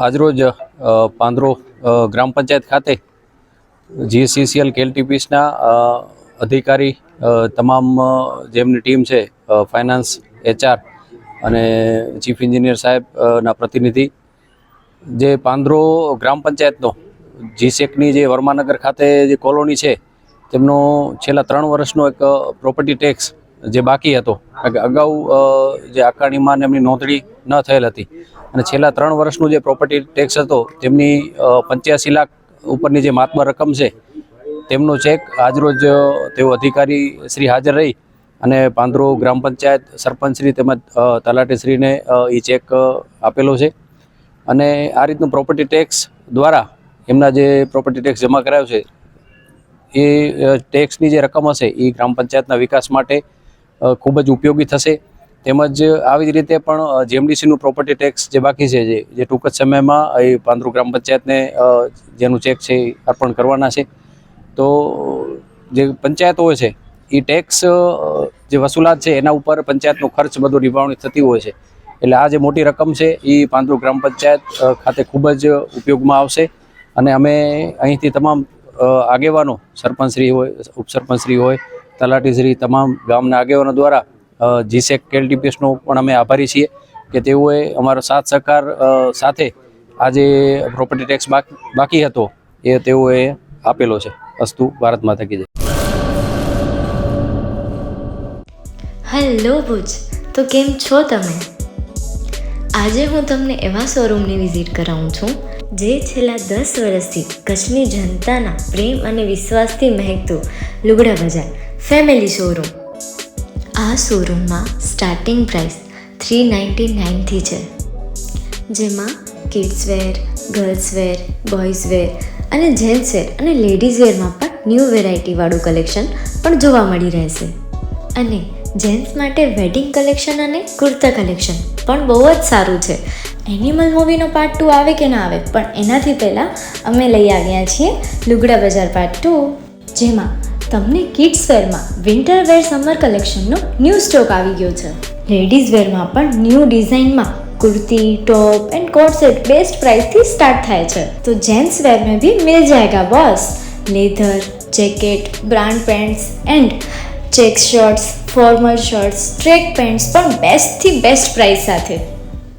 આજરોજ પાંદરો ગ્રામ પંચાયત ખાતે જીએસસીસીએલ કેએલટીપીસના અધિકારી તમામ જેમની ટીમ છે, ફાઇનાન્સ, એચઆર અને ચીફ એન્જિનિયર સાહેબના પ્રતિનિધિ, જે પાંદરો ગ્રામ પંચાયતનો જીસેકની જે વર્માનગર ખાતે જે કોલોની છે તેમનો છેલ્લા 3 વર્ષનો એક પ્રોપર્ટી ટેક્સ જે બાકી હતો, કારણ કે અગાઉ જે આકારણીમાં એમની નોંધણી ન થયેલ હતી અને છેલ્લા 3 વર્ષનું જે પ્રોપર્ટી ટેક્સ હતો તેમની 85 લાખ ઉપરની જે માતબર રકમ છે તેમનો ચેક આજરોજ તેઓ અધિકારી શ્રી હાજર રહી અને પાંદરો ગ્રામ પંચાયત સરપંચશ્રી તેમજ તલાટીશ્રીને એ ચેક આપેલો છે. અને આ રીતનું પ્રોપર્ટી ટેક્સ દ્વારા એમના જે પ્રોપર્ટી ટેક્સ જમા કરાયો છે એ ટેક્સની જે રકમ હશે એ ગ્રામ પંચાયતના વિકાસ માટે ખૂબ જ ઉપયોગી થશે. તેમજ આવી જ રીતે પણ જેએમડીસીનું પ્રોપર્ટી ટેક્સ જે બાકી છે, જે ટૂંક જ સમયમાં એ પાંદરો ગ્રામ પંચાયતને જેનું ચેક છે એ અર્પણ કરવાના છે. તો જે પંચાયતો હોય છે એ ટેક્સ જે વસૂલાત છે એના ઉપર પંચાયતનો ખર્ચ બધો નિભાવણી થતી હોય છે, એટલે આ જે મોટી રકમ છે એ પાંદરો ગ્રામ પંચાયત ખાતે ખૂબ જ ઉપયોગમાં આવશે. અને અમે અહીંથી તમામ આગેવાનો, સરપંચશ્રી હોય, ઉપસરપંચશ્રી હોય, તલાટીશ્રી, તમામ ગામના આગેવાનો દ્વારા જીસેક કેએલટીપીએસનો પણ અમે આભારી છીએ કે તેઓએ અમારો સાથ સહકાર સાથે આ જે પ્રોપર્ટી ટેક્સ બાકી હતો એ તેઓએ આપેલો છે. અસ્તુ ભારત માતા કી જય. હેલો ભુજ, તો કેમ છો તમે? આજે હું તમને એવા શોરૂમની વિઝિટ કરાવું છું જે છેલ્લા 10 વર્ષથી કચ્છની જનતાના પ્રેમ અને વિશ્વાસથી મહેકતું લુગડા બજાર ફેમિલી શોરૂમ. આ શોરૂમમાં સ્ટાર્ટિંગ પ્રાઇસ 399થી છે, જેમાં kids wear, girls wear, boys wear અને જેન્ટ્સ વેર અને લેડીઝ વેરમાં પણ ન્યૂ વેરાયટીવાળું કલેક્શન પણ જોવા મળી રહેશે. અને જેન્ટ્સ માટે વેડિંગ કલેક્શન અને કુર્તા કલેક્શન પણ બહુ જ સારું છે. એનિમલ મૂવીનો પાર્ટ 2 આવે કે ના આવે, પણ એનાથી પહેલાં અમે લઈ આવ્યા છીએ લુગડા બજાર પાર્ટ 2, જેમાં તમને કિડ્સ વેરમાં વિન્ટર વેર સમર કલેક્શનનો ન્યૂ સ્ટોક આવી ગયો છે. લેડીઝ વેરમાં પણ ન્યૂ ડિઝાઇનમાં kurti, top and coat set best price थी स्टार्ट थाय छे. तो जेंट्स वेर में भी मिल जाएगा boss. Leather, jacket, brand pants and check shirts, formal shirts, track pants પણ બેસ્ટ થી બેસ્ટ પ્રાઇસ સાથે.